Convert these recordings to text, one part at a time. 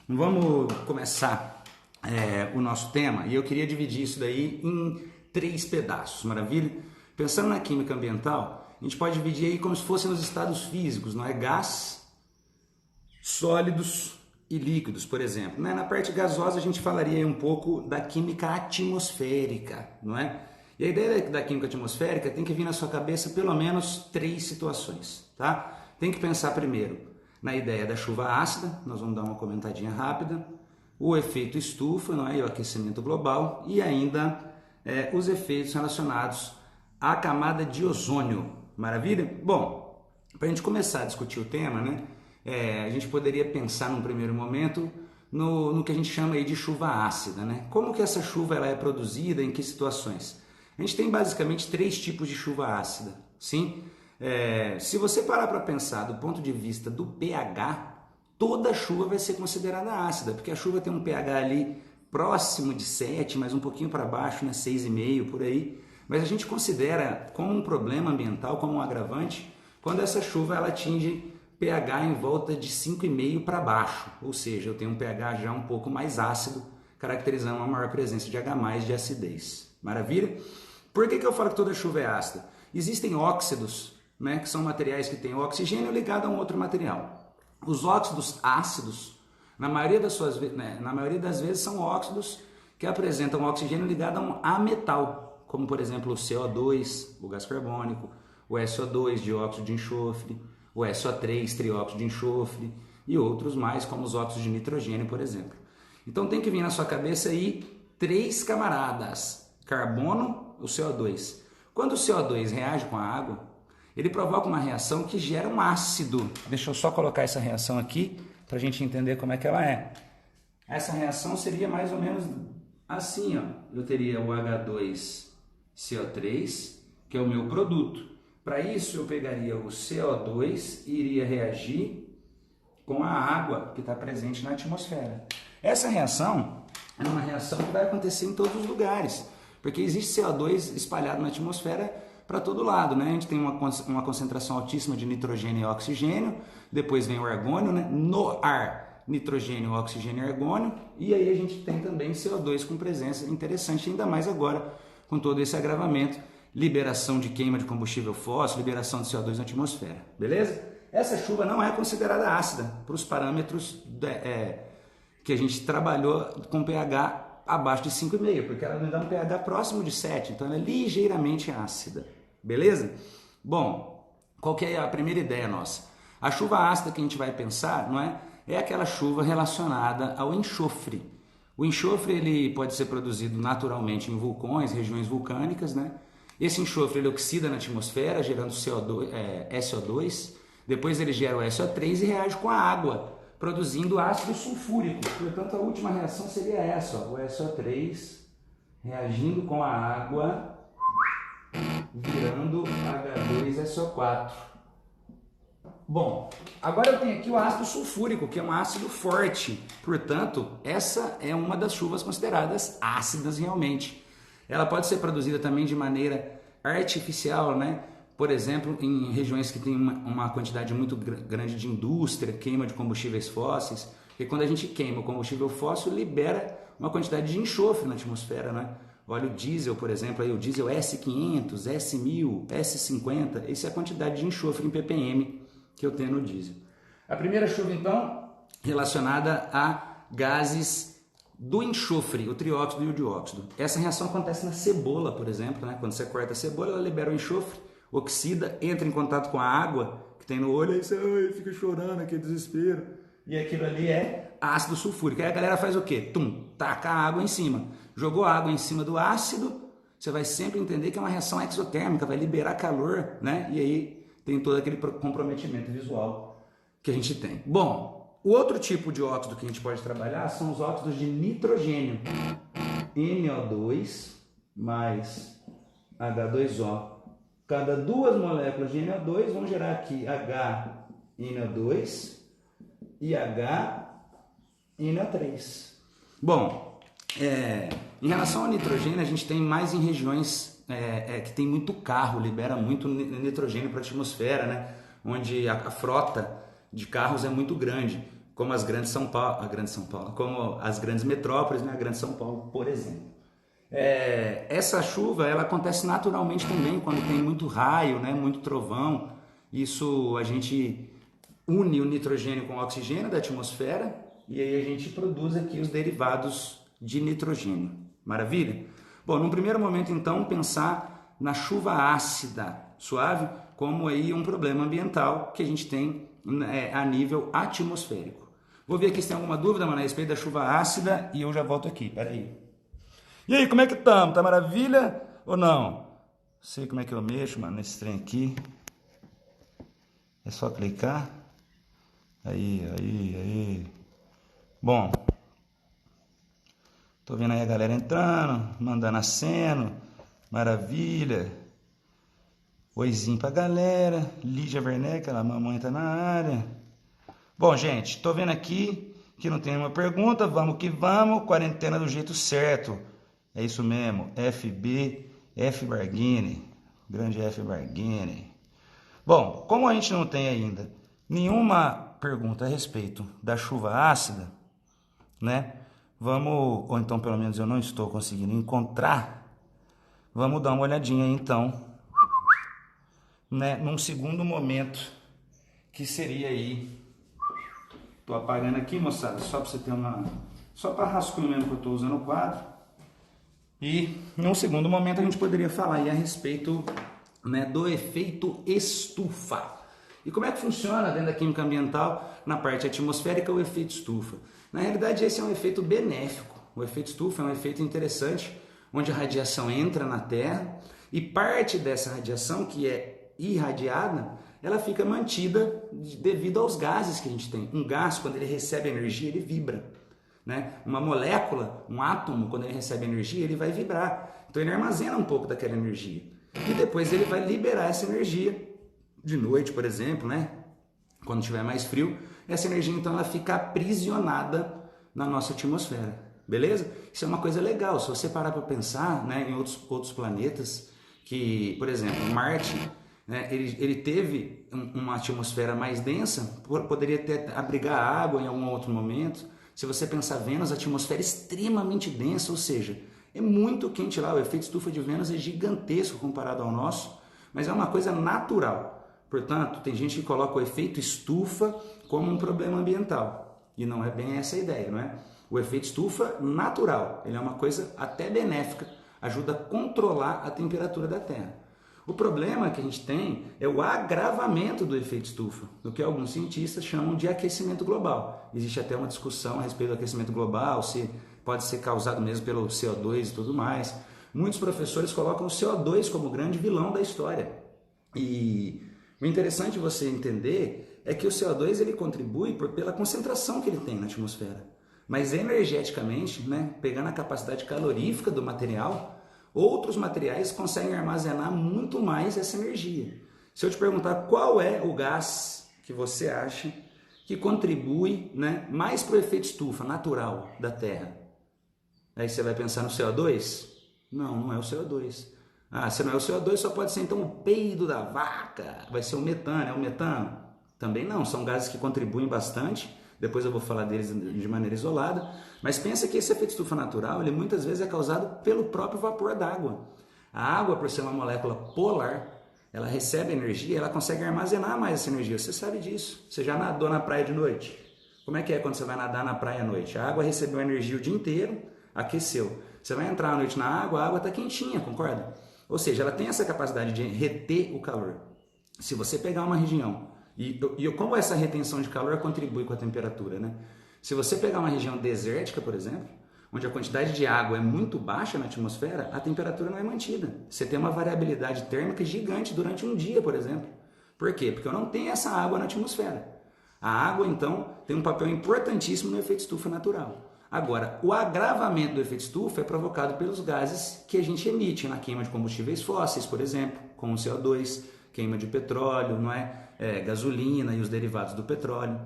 Vamos começar o nosso tema e eu queria dividir isso daí em 3 pedaços, maravilha? Pensando na química ambiental, a gente pode dividir aí como se fossem os estados físicos, não é? Gás, sólidos e líquidos, por exemplo. Né? Na parte gasosa a gente falaria um pouco da química atmosférica, não é? E a ideia da química atmosférica tem que vir na sua cabeça pelo menos 3 situações, tá? Tem que pensar primeiro na ideia da chuva ácida, nós vamos dar uma comentadinha rápida, o efeito estufa, não é? E o aquecimento global e ainda os efeitos relacionados à camada de ozônio, maravilha? Bom, para a gente começar a discutir o tema, né? A gente poderia pensar num primeiro momento no que a gente chama aí de chuva ácida, né? Como que essa chuva ela é produzida, em que situações? A gente tem basicamente 3 tipos de chuva ácida, sim? Se você parar para pensar do ponto de vista do pH, toda chuva vai ser considerada ácida, porque a chuva tem um pH ali próximo de 7, mas um pouquinho para baixo, né? 6,5 por aí. Mas a gente considera como um problema ambiental, como um agravante, quando essa chuva ela atinge pH em volta de 5,5 para baixo, ou seja, eu tenho um pH já um pouco mais ácido, caracterizando uma maior presença de H+, de acidez. Maravilha? Por que eu falo que toda chuva é ácida? Existem óxidos, né, que são materiais que têm oxigênio ligado a um outro material. Os óxidos ácidos, na maioria das vezes, são óxidos que apresentam oxigênio ligado a um ametal, como por exemplo o CO2, o gás carbônico, o SO2, dióxido de enxofre, o SO3, trióxido de enxofre e outros mais, como os óxidos de nitrogênio, por exemplo. Então tem que vir na sua cabeça aí 3 camaradas, carbono, o CO2. Quando o CO2 reage com a água, ele provoca uma reação que gera um ácido. Deixa eu só colocar essa reação aqui para a gente entender como é que ela é. Essa reação seria mais ou menos assim, ó. Eu teria o H2CO3, que é o meu produto. Para isso eu pegaria o CO2 e iria reagir com a água que está presente na atmosfera. Essa reação é uma reação que vai acontecer em todos os lugares, porque existe CO2 espalhado na atmosfera para todo lado, né? A gente tem uma concentração altíssima de nitrogênio e oxigênio, depois vem o argônio, né? No ar, nitrogênio, oxigênio e argônio, e aí a gente tem também CO2 com presença interessante, ainda mais agora com todo esse agravamento, liberação de queima de combustível fóssil, liberação de CO2 na atmosfera, beleza? Essa chuva não é considerada ácida para os parâmetros que a gente trabalhou com pH abaixo de 5,5, porque ela me dá um pH próximo de 7, então ela é ligeiramente ácida, beleza? Bom, qual que é a primeira ideia nossa? A chuva ácida que a gente vai pensar, não é? É aquela chuva relacionada ao enxofre. O enxofre ele pode ser produzido naturalmente em vulcões, regiões vulcânicas, né? Esse enxofre ele oxida na atmosfera, gerando SO2, depois ele gera o SO3 e reage com a água, produzindo ácido sulfúrico. Portanto, a última reação seria essa, ó, o SO3 reagindo com a água, virando H2SO4. Bom, agora eu tenho aqui o ácido sulfúrico, que é um ácido forte. Portanto, essa é uma das chuvas consideradas ácidas realmente. Ela pode ser produzida também de maneira artificial, né? Por exemplo, em regiões que tem uma quantidade muito grande de indústria, queima de combustíveis fósseis, porque quando a gente queima o combustível fóssil, libera uma quantidade de enxofre na atmosfera, né? Olha o diesel, por exemplo, aí o diesel S500, S1000, S50, essa é a quantidade de enxofre em ppm que eu tenho no diesel. A primeira chuva, então, relacionada a gases do enxofre, o trióxido e o dióxido. Essa reação acontece na cebola, por exemplo, né? Quando você corta a cebola, ela libera o enxofre, oxida, entra em contato com a água que tem no olho, aí você fica chorando, aquele desespero. E aquilo ali é ácido sulfúrico. Aí a galera faz o quê? Taca a água em cima. Jogou a água em cima do ácido, você vai sempre entender que é uma reação exotérmica, vai liberar calor, né? E aí tem todo aquele comprometimento visual que a gente tem. Bom, o outro tipo de óxido que a gente pode trabalhar são os óxidos de nitrogênio. NO2 mais H2O. Cada 2 moléculas de NO2 vão gerar aqui HNO2 e HNO3. Bom, em relação ao nitrogênio, a gente tem mais em regiões que tem muito carro, libera muito nitrogênio para a atmosfera, né? Onde a frota de carros é muito grande. como as grandes São Paulo, como as grandes metrópoles, né? A grande São Paulo, por exemplo. Essa chuva ela acontece naturalmente também quando tem muito raio, né? Muito trovão. Isso a gente une o nitrogênio com o oxigênio da atmosfera e aí a gente produz aqui os derivados de nitrogênio. Maravilha? Bom, num primeiro momento então pensar na chuva ácida, suave, como aí um problema ambiental que a gente tem a nível atmosférico. Vou ver aqui se tem alguma dúvida, mano, a respeito da chuva ácida e eu já volto aqui, peraí. E aí, como é que estamos? Tá maravilha ou não? Sei como é que eu mexo, mano, nesse trem aqui. É só clicar. Aí. Bom, tô vendo aí a galera entrando, mandando aceno. Maravilha. Oizinho pra galera. Lígia Werneck, a mamãe tá na área. Bom, gente, tô vendo aqui que não tem nenhuma pergunta. Vamos que vamos. Quarentena do jeito certo. É isso mesmo. F Barguini. Grande F Barguini. Bom, como a gente não tem ainda nenhuma pergunta a respeito da chuva ácida, né? Vamos, ou então pelo menos eu não estou conseguindo encontrar, vamos dar uma olhadinha aí, então, né? Num segundo momento, que seria aí, tô apagando aqui, moçada, só para você ter só para rascunho mesmo que eu estou usando o quadro. E num segundo momento a gente poderia falar aí a respeito, né, do efeito estufa. E como é que funciona dentro da química ambiental, na parte atmosférica, o efeito estufa? Na realidade, esse é um efeito benéfico. O efeito estufa é um efeito interessante, onde a radiação entra na Terra e parte dessa radiação, que é irradiada, ela fica mantida devido aos gases que a gente tem. Um gás, quando ele recebe energia, ele vibra. Né? Uma molécula, um átomo, quando ele recebe energia, ele vai vibrar. Então ele armazena um pouco daquela energia. E depois ele vai liberar essa energia de noite, por exemplo, né? Quando estiver mais frio, essa energia então ela fica aprisionada na nossa atmosfera, beleza? Isso é uma coisa legal, se você parar para pensar, né, em outros planetas, que, por exemplo, Marte, né, ele teve uma atmosfera mais densa, poderia até abrigar água em algum outro momento. Se você pensar Vênus, a atmosfera é extremamente densa, ou seja, é muito quente lá, o efeito estufa de Vênus é gigantesco comparado ao nosso, mas é uma coisa natural. Portanto, tem gente que coloca o efeito estufa como um problema ambiental. E não é bem essa a ideia, não é? O efeito estufa natural, ele é uma coisa até benéfica, ajuda a controlar a temperatura da Terra. O problema que a gente tem é o agravamento do efeito estufa, do que alguns cientistas chamam de aquecimento global. Existe até uma discussão a respeito do aquecimento global, se pode ser causado mesmo pelo CO2 e tudo mais. Muitos professores colocam o CO2 como o grande vilão da história. E o interessante você entender é que o CO2 ele contribui pela concentração que ele tem na atmosfera. Mas energeticamente, né, pegando a capacidade calorífica do material, outros materiais conseguem armazenar muito mais essa energia. Se eu te perguntar qual é o gás que você acha que contribui, né, mais para o efeito estufa natural da Terra, aí você vai pensar no CO2? Não, não é o CO2. Ah, se não é o CO2, só pode ser então o peido da vaca, vai ser o metano, é o metano? Também não, são gases que contribuem bastante, depois eu vou falar deles de maneira isolada, mas pensa que esse efeito estufa natural, ele muitas vezes é causado pelo próprio vapor d'água. A água, por ser uma molécula polar, ela recebe energia, ela consegue armazenar mais essa energia, você sabe disso. Você já nadou na praia de noite? Como é que é quando você vai nadar na praia à noite? A água recebeu energia o dia inteiro, aqueceu. Você vai entrar à noite na água, a água está quentinha, concorda? Ou seja, ela tem essa capacidade de reter o calor. Se você pegar uma região, e como essa retenção de calor contribui com a temperatura, né? Se você pegar uma região desértica, por exemplo, onde a quantidade de água é muito baixa na atmosfera, a temperatura não é mantida. Você tem uma variabilidade térmica gigante durante um dia, por exemplo. Por quê? Porque eu não tenho essa água na atmosfera. A água, então, tem um papel importantíssimo no efeito estufa natural. Agora, o agravamento do efeito estufa é provocado pelos gases que a gente emite na queima de combustíveis fósseis, por exemplo, como o CO2, queima de petróleo, não é? Gasolina e os derivados do petróleo.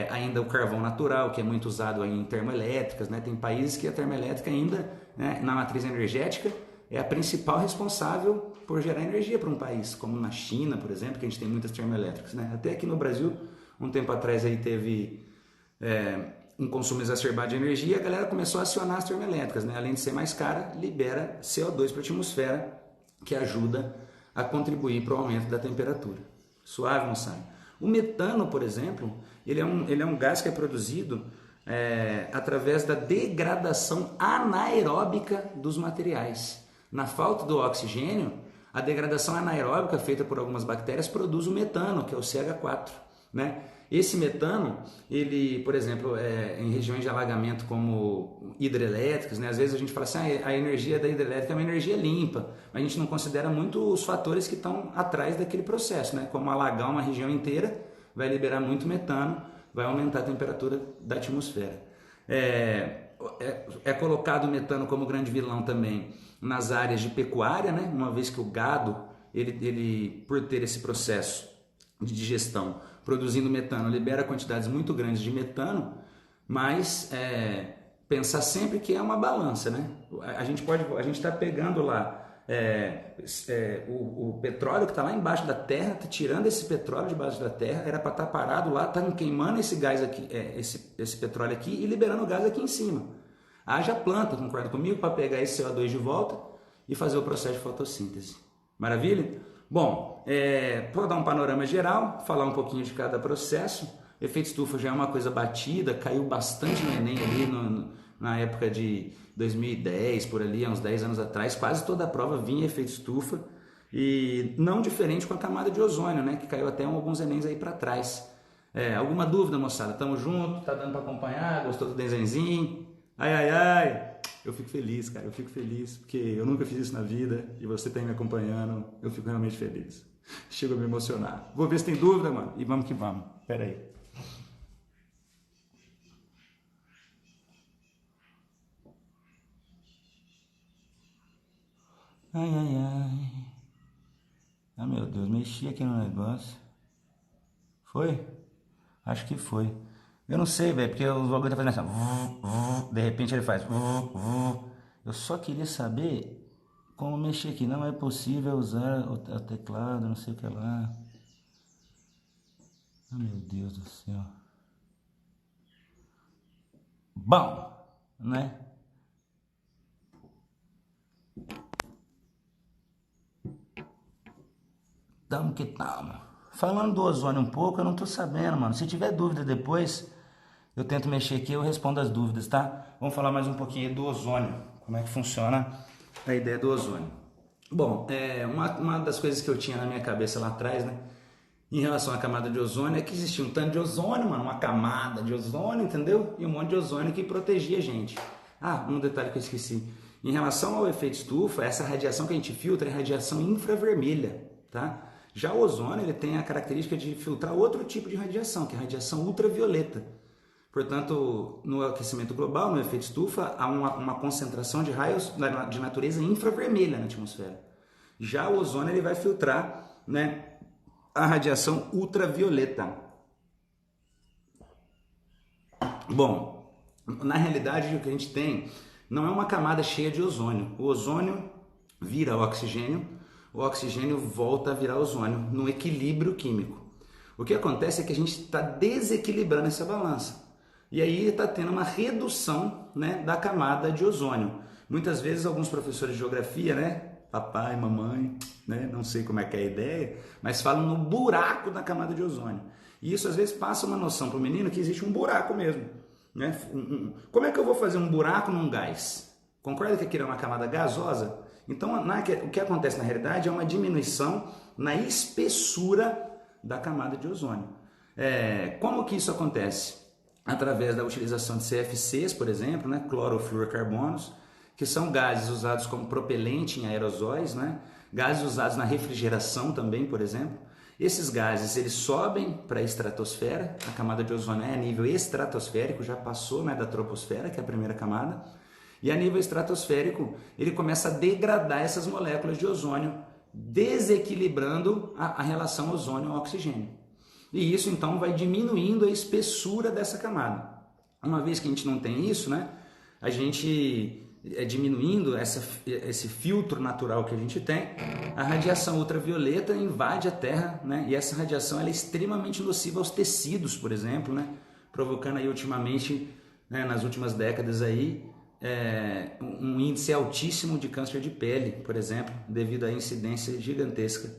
Ainda o carvão natural, que é muito usado aí em termoelétricas, né? Tem países que a termoelétrica ainda, né, na matriz energética, é a principal responsável por gerar energia para um país, como na China, por exemplo, que a gente tem muitas termoelétricas, né? Até aqui no Brasil, um tempo atrás aí teve um consumo exacerbado de energia, a galera começou a acionar as termoelétricas, né? Além de ser mais cara, libera CO2 para a atmosfera, que ajuda a contribuir para o aumento da temperatura. Suave, moçada? O metano, por exemplo, ele é um gás que é produzido através da degradação anaeróbica dos materiais. Na falta do oxigênio, a degradação anaeróbica feita por algumas bactérias produz o metano, que é o CH4, né? Esse metano, ele, por exemplo, em regiões de alagamento como hidrelétricas, né? Às vezes a gente fala assim, a energia da hidrelétrica é uma energia limpa, mas a gente não considera muito os fatores que estão atrás daquele processo, né? Como alagar uma região inteira vai liberar muito metano, vai aumentar a temperatura da atmosfera. É colocado o metano como grande vilão também nas áreas de pecuária, né? Uma vez que o gado, ele por ter esse processo de digestão, produzindo metano, libera quantidades muito grandes de metano, mas pensar sempre que é uma balança, né? A gente está pegando lá o petróleo que está lá embaixo da terra, tá tirando esse petróleo debaixo da terra, era para estar parado lá, tá queimando esse gás aqui, esse petróleo aqui e liberando o gás aqui em cima. Haja planta, concorda comigo, para pegar esse CO2 de volta e fazer o processo de fotossíntese. Maravilha? Bom, vou dar um panorama geral, falar um pouquinho de cada processo. Efeito estufa já é uma coisa batida, caiu bastante no Enem ali na época de 2010, por ali, há uns 10 anos atrás, quase toda a prova vinha efeito estufa, e não diferente com a camada de ozônio, né, que caiu até alguns Enems aí para trás. Alguma dúvida, moçada? Tamo junto? Tá dando para acompanhar? Gostou do desenzinho? Ai, eu fico feliz, cara, eu fico feliz, porque eu nunca fiz isso na vida e você tá aí me acompanhando, eu fico realmente feliz. Chego a me emocionar. Vou ver se tem dúvida, mano, e vamos que vamos. Pera aí. Ai. Ah, meu Deus, mexi aqui no negócio. Foi? Acho que foi. Eu não sei, velho, porque o bagulho tá fazendo assim, de repente ele faz. Eu só queria saber como mexer aqui. Não é possível usar o teclado, não sei o que lá. Ah, meu Deus do céu. Bom, né? Tamo que tamo. Falando do ozônio um pouco, eu não tô sabendo, mano. Se tiver dúvida depois, eu tento mexer aqui, eu respondo as dúvidas, tá? Vamos falar mais um pouquinho do ozônio. Como é que funciona a ideia do ozônio. Bom, uma das coisas que eu tinha na minha cabeça lá atrás, né? Em relação à camada de ozônio, é que existia um tanto de ozônio, mano, uma camada de ozônio, entendeu? E um monte de ozônio que protegia a gente. Ah, um detalhe que eu esqueci. Em relação ao efeito estufa, essa radiação que a gente filtra é radiação infravermelha, tá? Já o ozônio, ele tem a característica de filtrar outro tipo de radiação, que é a radiação ultravioleta. Portanto, no aquecimento global, no efeito estufa, há uma concentração de raios de natureza infravermelha na atmosfera. Já o ozônio, ele vai filtrar, né, a radiação ultravioleta. Bom, na realidade o que a gente tem não é uma camada cheia de ozônio. O ozônio vira oxigênio, o oxigênio volta a virar ozônio no equilíbrio químico. O que acontece é que a gente está desequilibrando essa balança. E aí está tendo uma redução, né, da camada de ozônio. Muitas vezes alguns professores de geografia, né, papai, mamãe, né, não sei como é que é a ideia, mas falam no buraco da camada de ozônio. E isso às vezes passa uma noção para o menino que existe um buraco mesmo. Né? Como é que eu vou fazer um buraco num gás? Concorda que aquilo é uma camada gasosa? Então o que acontece na realidade é uma diminuição na espessura da camada de ozônio. Como que isso acontece? Através da utilização de CFCs, por exemplo, né, clorofluorcarbonos, que são gases usados como propelente em aerosóis, né, gases usados na refrigeração também, por exemplo. Esses gases, eles sobem para a estratosfera, a camada de ozônio é a nível estratosférico, já passou, né, da troposfera, que é a primeira camada, e a nível estratosférico ele começa a degradar essas moléculas de ozônio, desequilibrando a relação ozônio-oxigênio. E isso então vai diminuindo a espessura dessa camada. Uma vez que a gente não tem isso, né, a gente diminuindo esse filtro natural que a gente tem, a radiação ultravioleta invade a Terra, né, e essa radiação ela é extremamente nociva aos tecidos, por exemplo, né, provocando aí ultimamente, né, nas últimas décadas aí, um índice altíssimo de câncer de pele, por exemplo, devido à incidência gigantesca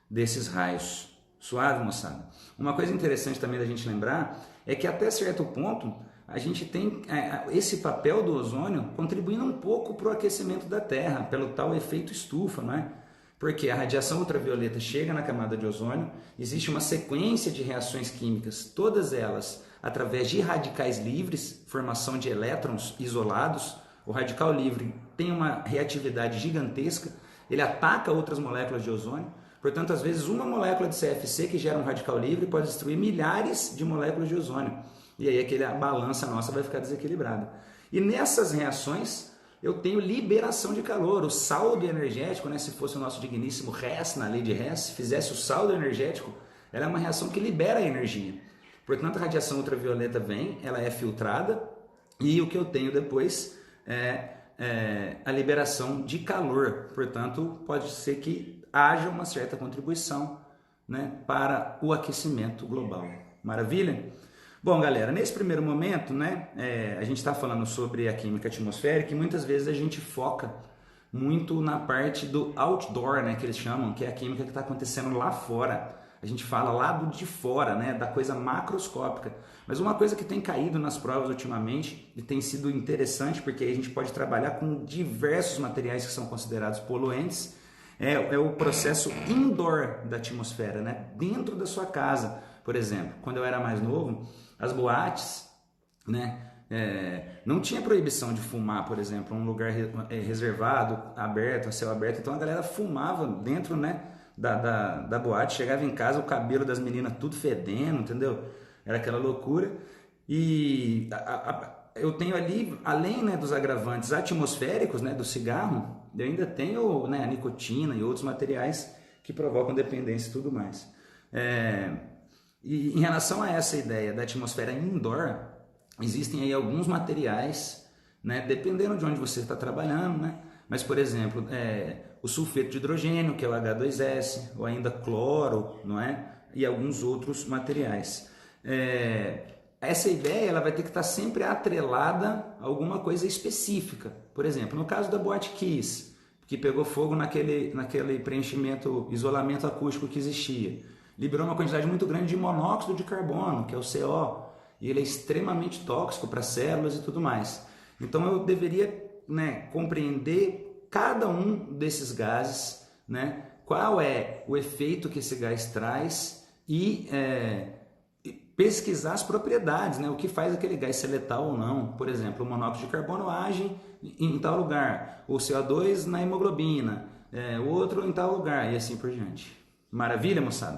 desses raios. Suave, moçada? Uma coisa interessante também da gente lembrar é que até certo ponto a gente tem esse papel do ozônio contribuindo um pouco para o aquecimento da Terra, pelo tal efeito estufa, não é? Porque a radiação ultravioleta chega na camada de ozônio, existe uma sequência de reações químicas, todas elas através de radicais livres, formação de elétrons isolados. O radical livre tem uma reatividade gigantesca, ele ataca outras moléculas de ozônio. Portanto, às vezes uma molécula de CFC que gera um radical livre pode destruir milhares de moléculas de ozônio. E aí a balança nossa vai ficar desequilibrada. E nessas reações eu tenho liberação de calor. O saldo energético, né, se fosse o nosso digníssimo Hess, na lei de Hess, se fizesse o saldo energético, ela é uma reação que libera energia. Portanto, a radiação ultravioleta vem, ela é filtrada e o que eu tenho depois é a liberação de calor. Portanto, pode ser que haja uma certa contribuição, né, para o aquecimento global. Maravilha? Bom, galera, nesse primeiro momento, né, a gente está falando sobre a química atmosférica e muitas vezes a gente foca muito na parte do outdoor, né, que eles chamam, que é a química que está acontecendo lá fora. A gente fala lá do de fora, né, da coisa macroscópica. Mas uma coisa que tem caído nas provas ultimamente e tem sido interessante, porque aí a gente pode trabalhar com diversos materiais que são considerados poluentes, é o processo indoor da atmosfera, né, dentro da sua casa. Por exemplo, quando eu era mais novo, as boates, né, não tinha proibição de fumar, por exemplo, um lugar reservado, aberto, a céu aberto. Então a galera fumava dentro, né, da boate, chegava em casa, o cabelo das meninas tudo fedendo, entendeu? Era aquela loucura. E eu tenho ali, além, né, dos agravantes atmosféricos, né, do cigarro, eu ainda tenho, né, a nicotina e outros materiais que provocam dependência e tudo mais. E em relação a essa ideia da atmosfera indoor, existem aí alguns materiais, né, dependendo de onde você está trabalhando, né? Mas, por exemplo, o sulfeto de hidrogênio, que é o H2S, ou ainda cloro, não é? E alguns outros materiais. Essa ideia ela vai ter que estar sempre atrelada a alguma coisa específica. Por exemplo, no caso da Boate Kiss, que pegou fogo naquele preenchimento, isolamento acústico que existia, liberou uma quantidade muito grande de monóxido de carbono, que é o CO, e ele é extremamente tóxico para células e tudo mais. Então eu deveria, né, compreender cada um desses gases, né, qual é o efeito que esse gás traz e pesquisar as propriedades, né, o que faz aquele gás ser letal ou não. Por exemplo, o monóxido de carbono age em tal lugar, o CO2 na hemoglobina, o outro em tal lugar e assim por diante. Maravilha, moçada?